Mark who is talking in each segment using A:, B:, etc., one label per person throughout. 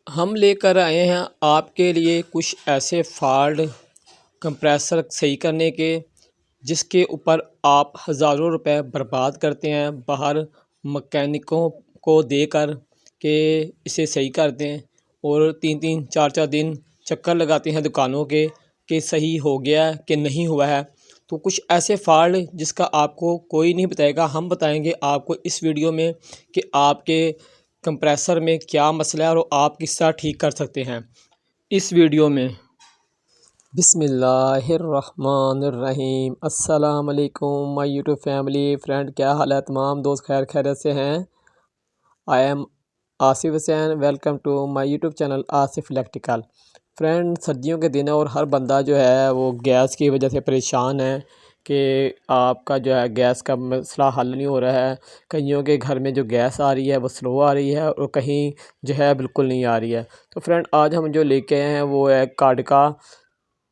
A: हम लेकर आए हैं आपके लिए कुछ ऐसे फॉल्ट कंप्रेसर सही करने के जिसके ऊपर आप हज़ारों रुपए बर्बाद करते हैं बाहर मैकेनिकों को देकर कि इसे सही कर दें, और 3-3 4-4 दिन चक्कर लगाते हैं दुकानों के कि सही हो गया है कि नहीं हुआ है। तो कुछ ऐसे फॉल्ट जिसका आपको कोई नहीं बताएगा, हम बताएंगे आपको इस वीडियो में कि आपके कंप्रेसर में क्या मसला है और आप किस तरह ठीक कर सकते हैं इस वीडियो में। बिस्मिल्लाहिर्रहमानिर्रहीम। अस्सलाम वालेकुम माय यूट्यूब फैमिली फ्रेंड, क्या हाल है तमाम दोस्त? खैर खैरियत से हैं? I am Asif Hussain, welcome to my YouTube channel Asif electrical. Friend, सर्दियों के दिन है और हर बंदा जो है वो गैस की वजह से परेशान है कि आपका जो है गैस का मसला हल नहीं हो रहा है। कईयों के घर में जो गैस आ रही है वो स्लो आ रही है और कहीं जो है बिल्कुल नहीं आ रही है। तो फ्रेंड, आज हम जो लेके आए हैं वो है कार्ड का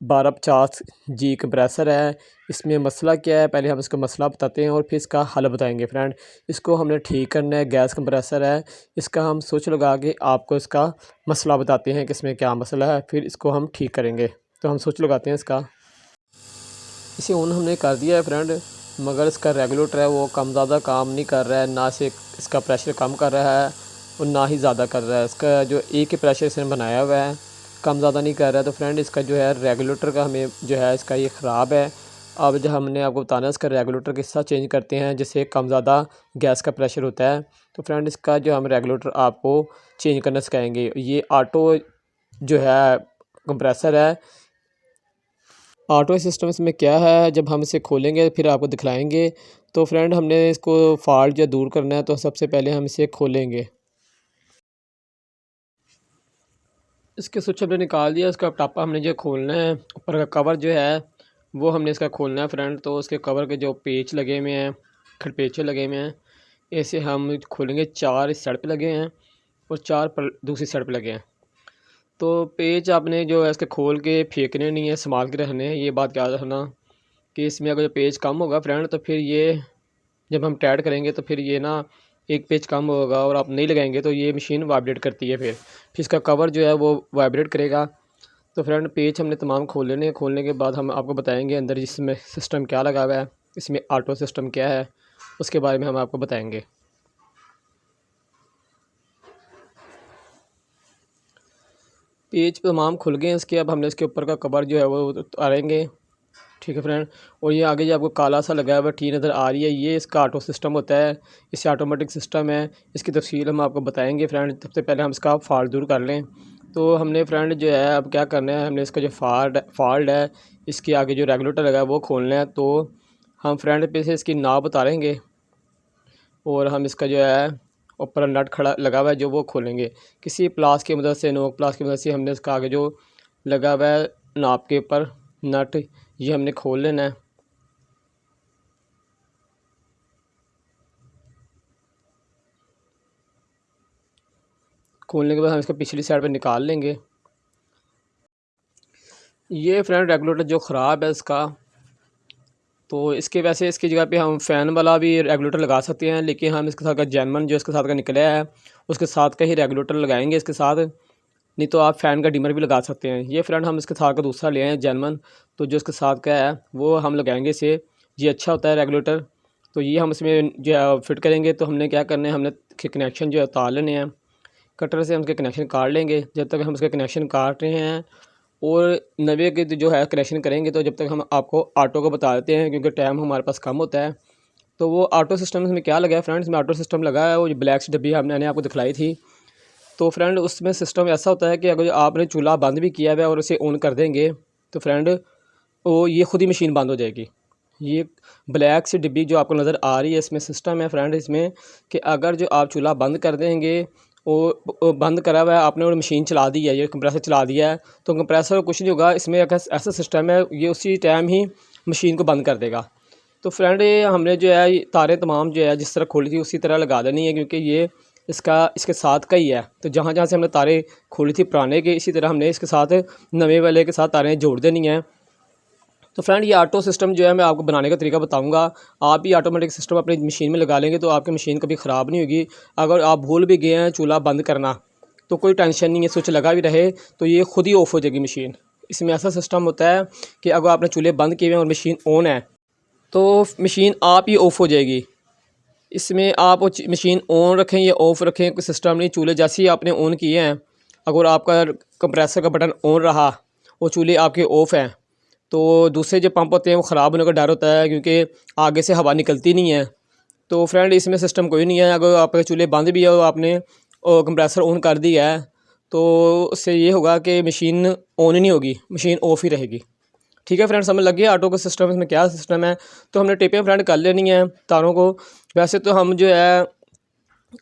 A: 1250G कंप्रेसर है। इसमें मसला क्या है, पहले हम इसका मसला बताते हैं और फिर इसका हल बताएंगे। फ्रेंड, इसको हमने ठीक करना है, गैस कंप्रेसर है। इसका हम स्विच लगा के आपको इसका मसला बताते हैं कि इसमें क्या मसला है, फिर इसको हम ठीक करेंगे। तो हम स्विच लगाते हैं इसका। इसे ऑन हमने कर दिया है फ्रेंड, मगर इसका रेगुलेटर है वो कम ज़्यादा काम नहीं कर रहा है, ना से इसका प्रेशर कम कर रहा है और ना ही ज़्यादा कर रहा है। इसका जो एक ही प्रेशर इसने बनाया हुआ है, कम ज़्यादा नहीं कर रहा है। तो फ्रेंड, इसका जो है रेगुलेटर का हमें जो है इसका ये ख़राब है। अब जो हमने आपको बताना है इसका रेगुलेटर किस तरह चेंज करते हैं जिससे कम ज़्यादा गैस का प्रेशर होता है। तो फ्रेंड, इसका जो हम रेगुलेटर आपको चेंज करना सिखाएँगे। ये ऑटो जो है कंप्रेसर है। ऑटो सिस्टम इसमें क्या है, जब हम इसे खोलेंगे फिर आपको दिखलाएंगे। तो फ्रेंड, हमने इसको फॉल्ट जो दूर करना है तो सबसे पहले हम इसे खोलेंगे। इसके स्विच हमने निकाल दिया, इसका टापा हमने जो खोलना है, ऊपर का कवर जो है वो हमने इसका खोलना है फ्रेंड। तो उसके कवर के जो पेच लगे हुए हैं, खड़पेचे लगे हुए हैं, ऐसे हम खोलेंगे। 4 इस साइड पे लगे हैं और 4 पर दूसरी साइड पे लगे हैं। तो पेच आपने जो है इसके खोल के फेंकने नहीं है, संभाल के रखने हैं। ये बात याद रखना कि इसमें अगर जो पेज कम होगा फ्रेंड तो फिर ये जब हम टाइट करेंगे तो फिर ये ना एक पेज कम होगा और आप नहीं लगाएंगे तो ये मशीन वाइब्रेट करती है। फिर इसका कवर जो है वो वाइब्रेट करेगा। तो फ्रेंड, पेज हमने तमाम खोल लेने हैं। खोलने के बाद हम आपको बताएंगे अंदर जिसमें सिस्टम क्या लगा हुआ है, इसमें ऑटो सिस्टम क्या है, उसके बारे में हम आपको बताएंगे। पेज तमाम खुल गए हैं इसके। अब हमने इसके ऊपर का कवर जो है वो उतारेंगे। ठीक है फ्रेंड, और ये आगे जो आपको काला सा लगा हुआ टी नज़र आ रही है, ये इसका ऑटो सिस्टम होता है। इससे ऑटोमेटिक सिस्टम है, इसकी तफसील हम आपको बताएंगे। फ्रेंड, सबसे पहले हम इसका फॉल्ट दूर कर लें। तो हमने फ्रेंड जो है अब क्या करना है, हमने इसका जो फॉल्ट है इसके आगे जो रेगुलेटर लगा है वो खोलना है। तो हम फ्रेंड पे से इसकी नाब उतारेंगे और हम इसका जो है ऊपर नट खड़ा लगा हुआ है जो वो खोलेंगे किसी प्लास की मदद से, नोक प्लास की मदद से। हमने इसका आगे जो लगा हुआ है नाप के ऊपर नट, ये हमने खोल लेना है। खोलने के बाद हम इसको पिछली साइड पे निकाल लेंगे। ये फ्रेंड रेगुलेटर जो ख़राब है इसका, तो इसके वैसे इसकी जगह पे हम फ़ैन वाला भी रेगुलेटर लगा सकते हैं, लेकिन हम इसके साथ का जेनमन जो इसके साथ का निकला है उसके साथ का ही रेगुलेटर लगाएंगे इसके साथ। नहीं तो आप फ़ैन का डिमर भी लगा सकते हैं। ये फ्रेंड हम इसके साथ का दूसरा ले आए जेनमन, तो जो इसके साथ का है वो हम लगाएंगे इसे। ये अच्छा होता है रेगुलेटर। तो ये हम इसमें जो है फिट करेंगे। तो हमने क्या करना है, हमने कनेक्शन जो है उतार लेने हैं। कटर से हम उसके कनेक्शन काट लेंगे। जब तक हम उसके कनेक्शन काट रहे हैं और नवे के जो है कनेक्शन करेंगे, तो जब तक हम आपको ऑटो को बता देते हैं क्योंकि टाइम हमारे पास कम होता है। तो वो ऑटो सिस्टम में क्या लगा है फ्रेंड्स, में ऑटो सिस्टम लगा है, वो जो ब्लैक सी डब्बी हमने आपको दिखलाई थी। तो फ्रेंड, उसमें सिस्टम ऐसा होता है कि अगर आपने चूल्हा बंद भी किया हुआ है और उसे ऑन कर देंगे तो फ्रेंड वो ये खुद ही मशीन बंद हो जाएगी। ये ब्लैक सी डिब्बी जो आपको नज़र आ रही है, इसमें सिस्टम है फ्रेंड इसमें कि अगर जो आप चूल्हा बंद कर देंगे वो बंद करा हुआ है आपने और मशीन चला दी है, ये कंप्रेसर चला दिया है, तो कंप्रेसर कुछ नहीं होगा। इसमें एक ऐसा सिस्टम है, ये उसी टाइम ही मशीन को बंद कर देगा। तो फ्रेंड, ये हमने जो है ये तारें तमाम जो है जिस तरह खोली थी उसी तरह लगा देनी है, क्योंकि ये इसके साथ का ही है। तो जहाँ जहाँ से हमने तारें खोली थी पुराने के, इसी तरह हमने इसके साथ नवे वाले के साथ तारें जोड़ देनी हैं। तो फ्रेंड, ये ऑटो सिस्टम जो है मैं आपको बनाने का तरीका बताऊंगा। आप भी ऑटोमेटिक सिस्टम अपनी मशीन में लगा लेंगे तो आपकी मशीन कभी ख़राब नहीं होगी। अगर आप भूल भी गए हैं चूल्हा बंद करना तो कोई टेंशन नहीं है, स्विच लगा भी रहे तो ये खुद ही ऑफ़ हो जाएगी मशीन। इसमें ऐसा सिस्टम होता है कि अगर आपने चूल्हे बंद किए हुए हैं और मशीन ऑन है तो मशीन आप ही ऑफ़ हो जाएगी। इसमें आप मशीन ऑन रखें या ऑफ़ रखें कोई सिस्टम नहीं। चूल्हे जैसे ही आपने ऑन किए हैं, अगर आपका कंप्रेसर का बटन ऑन रहा और चूल्हे आपके ऑफ़ हैं तो दूसरे जो पंप होते हैं वो ख़राब होने का डर होता है, क्योंकि आगे से हवा निकलती नहीं है। तो फ्रेंड इसमें सिस्टम कोई नहीं है। अगर आपके चूल्हे बंद भी है और आपने कंप्रेसर ऑन कर दिया है तो उससे ये होगा कि मशीन ऑन ही नहीं होगी, मशीन ऑफ़ ही रहेगी। ठीक है फ्रेंड, समझ लग गया ऑटो का सिस्टम, इसमें क्या सिस्टम है। तो हमने टेपें फ्रेंड कर लेनी है तारों को। वैसे तो हम जो है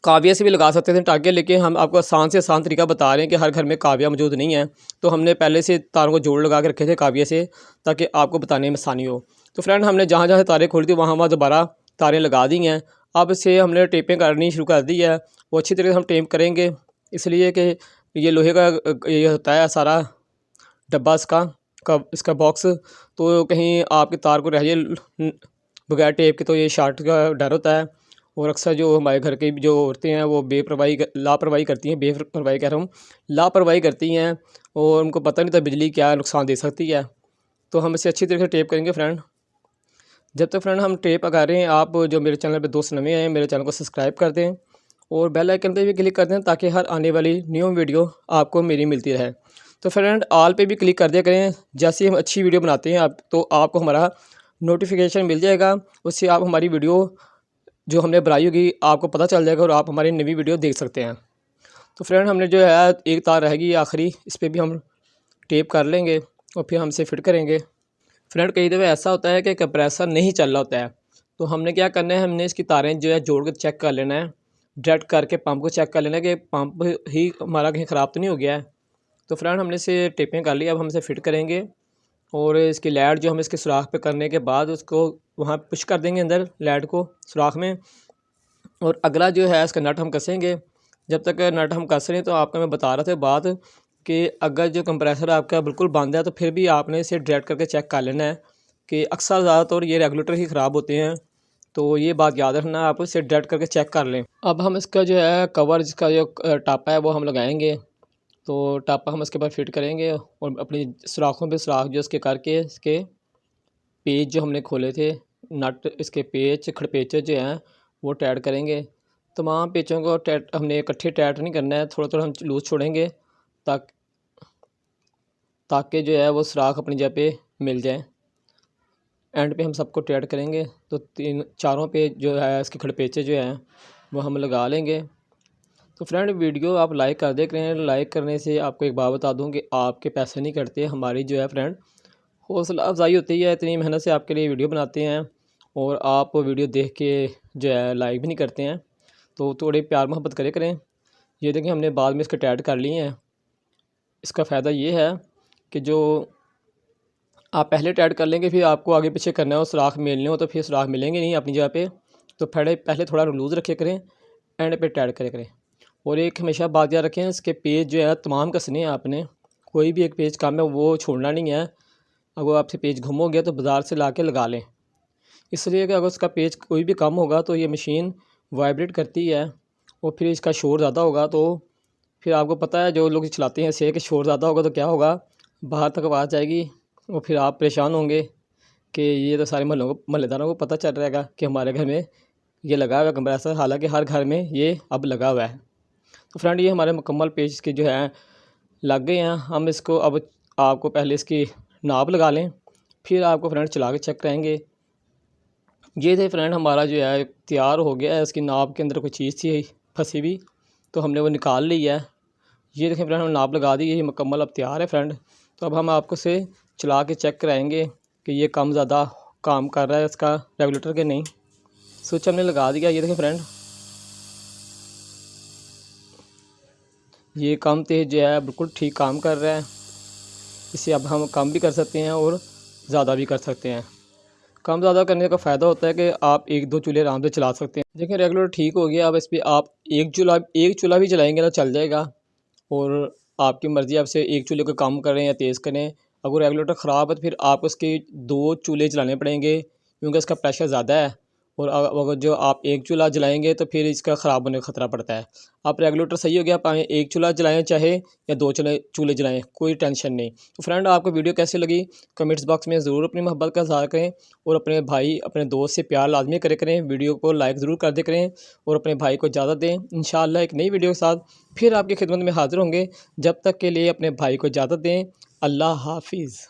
A: काविया से भी लगा सकते थे टाँके, लेकिन हम आपको आसान से आसान तरीका बता रहे हैं कि हर घर में काविया मौजूद नहीं है। तो हमने पहले से तारों को जोड़ लगा के रखे थे काविया से, ताकि आपको बताने में आसानी हो। तो फ्रेंड हमने जहाँ जहाँ तारें खोली थी वहाँ वहाँ दोबारा तारें लगा दी हैं। अब से हमने टेपें करनी शुरू कर दी है। वो अच्छी तरीके से हम टेप करेंगे, इसलिए कि ये लोहे का ये होता है सारा डब्बा इसका बॉक्स, तो कहीं आपके तार को रह जाए बगैर टेप के तो ये शॉर्ट का डर होता है। और अक्सर जो हमारे घर की जो औरतें हैं वो लापरवाही करती हैं, बेपरवाही कह रहा हूँ, लापरवाही करती हैं और उनको पता नहीं था बिजली क्या नुकसान दे सकती है। तो हम इसे अच्छी तरीके से टेप करेंगे फ्रेंड। जब तक फ्रेंड हम टेप लगा रहे हैं, आप जो मेरे चैनल पे दोस्त नए आए हैं मेरे चैनल को सब्सक्राइब कर दें और बेल आइकन पे भी क्लिक कर दें, ताकि हर आने वाली न्यू वीडियो आपको मेरी मिलती रहे। तो फ्रेंड ऑल पे भी क्लिक कर दिया करें, जैसे हम अच्छी वीडियो बनाते हैं आप तो आपको हमारा नोटिफिकेशन मिल जाएगा। उससे आप हमारी वीडियो जो हमने बनाई होगी आपको पता चल जाएगा और आप हमारी नई वीडियो देख सकते हैं। तो फ्रेंड हमने जो है एक तार रहेगी आखिरी, इस पर भी हम टेप कर लेंगे और फिर हम इसे फिट करेंगे। फ्रेंड कई दफ़े ऐसा होता है कि कंप्रेसर नहीं चल रहा होता है, तो हमने क्या करना है, हमने इसकी तारें जो है जोड़ कर चेक कर लेना है, डायरेक्ट करके पंप को चेक कर लेना है कि पंप ही हमारा कहीं ख़राब तो नहीं हो गया है। तो फ्रेंड हमने इसे टेपें कर ली, अब हम इसे फिट करेंगे और इसकी लाइट जो हम इसके सुराख पे करने के बाद उसको वहाँ पुश कर देंगे अंदर लाइट को सुराख में। और अगला जो है इसका नट हम कसेंगे। जब तक नट हम कस रहे हैं तो आपको मैं बता रहा था बात कि अगर जो कंप्रेसर आपका बिल्कुल बंद है तो फिर भी आपने इसे डायरेक्ट करके चेक कर लेना है कि अक्सर ज़्यादातर ये रेगुलेटर ही ख़राब होते हैं। तो ये बात याद रखना, आप इसे डायरेक्ट करके चेक कर लें। अब हम इसका जो है कवर जिसका जो टापा है वो हम लगाएंगे। तो टापा हम इसके बाद फिट करेंगे और अपनी सुराखों पे सुराख जो इसके करके इसके पेच जो हमने खोले थे नट, इसके पेच खड़पेचे जो हैं वो टाइट करेंगे। तमाम पेचों को टाइट हमने इकट्ठे टाइट नहीं करना है, थोड़ा थोड़ा हम लूज़ छोड़ेंगे ताकि जो है वो सुराख अपनी जगह पे मिल जाए। एंड पे हम सबको टाइट करेंगे। तो चारों पे जो है इसके खड़पेचे जो हैं वो हम लगा लेंगे। तो फ्रेंड वीडियो आप लाइक कर दे करें, लाइक करने से आपको एक बात बता दूं कि आपके पैसे नहीं कटते, हमारी जो है फ्रेंड हौसला अफजाई होती है। इतनी मेहनत से आपके लिए वीडियो बनाते हैं और आप वीडियो देख के जो है लाइक भी नहीं करते हैं, तो थोड़े प्यार मोहब्बत करे करें। ये देखें हमने बाद में इसके टाइट कर लिए हैं। इसका फ़ायदा ये है कि जो आप पहले टाइट कर लेंगे फिर आपको आगे पीछे करना हो, सुराख मिलने हो तो फिर सुराख मिलेंगे नहीं अपनी जगह पे। तो पहले थोड़ा लूज़ रखे करें, एंड पे टाइट करे करें। और एक हमेशा बात याद रखें, इसके पेज जो है तमाम कसने हैं आपने, कोई भी एक पेज कम है वो छोड़ना नहीं है। अगर आपसे पेज गुम हो गया तो बाज़ार से ला के लगा लें, इसलिए कि अगर उसका पेज कोई भी कम होगा तो ये मशीन वाइब्रेट करती है और फिर इसका शोर ज़्यादा होगा। तो फिर आपको पता है जो लोग चलाते हैं इसे कि शोर ज़्यादा होगा तो क्या होगा, बाहर तक आवाज़ जाएगी और फिर आप परेशान होंगे कि ये तो सारे मोहल्लेदारों को पता चल रहेगा कि हमारे घर में ये लगा हुआ है कंप्रेसर, हालांकि हर घर में ये अब लगा हुआ है। तो फ्रेंड ये हमारे मुकम्मल पेज के जो है लग गए हैं। हम इसको अब आपको पहले इसकी नाप लगा लें, फिर आपको फ्रेंड चला के चेक कराएंगे। ये थे फ्रेंड हमारा जो है तैयार हो गया है। इसकी नाप के अंदर कोई चीज़ थी फंसी हुई तो हमने वो निकाल ली है। ये देखें फ्रेंड हम नाप लगा दी, ये मुकम्मल अब तैयार है फ्रेंड। तो अब हम आपको से चला के चेक कराएंगे कि ये कम ज़्यादा काम कर रहा है इसका रेगुलेटर के नहीं। स्विच हमने लगा दिया, ये देखें फ्रेंड ये कम तेज़ जो है बिल्कुल ठीक काम कर रहा है। इसे अब हम कम भी कर सकते हैं और ज़्यादा भी कर सकते हैं। कम ज़्यादा करने का फ़ायदा होता है कि आप एक दो चूल्हे आराम से चला सकते हैं। देखिए रेगुलेटर ठीक हो गया, अब इस पर आप एक चूल्हा भी चलाएँगे तो चल जाएगा और आपकी मर्ज़ी, आपसे एक चूल्हे को कम करें या तेज़ करें। अगर रेगुलेटर ख़राब है तो फिर आपको इसके 2 चूल्हे चलाने पड़ेंगे क्योंकि इसका प्रेशर ज़्यादा है और अगर जो आप एक चूल्हा जलाएंगे तो फिर इसका ख़राब होने का ख़तरा पड़ता है। आप रेगुलेटर सही हो गया, आप एक चूल्हा जलाएं चाहे या दो चूल्हे जलाएं, कोई टेंशन नहीं। तो फ्रेंड, आपको वीडियो कैसी लगी कमेंट्स बॉक्स में ज़रूर अपनी मोहब्बत का इज़हार करें और अपने भाई अपने दोस्त से प्यार लाजमी करे करें। वीडियो को लाइक ज़रूर कर दे करें और अपने भाई को इजाज़त दें। इंशाअल्लाह एक नई वीडियो के साथ फिर आपकी खिदमत में हाज़िर होंगे। जब तक के लिए अपने भाई को इजाज़त दें। अल्लाह हाफिज़।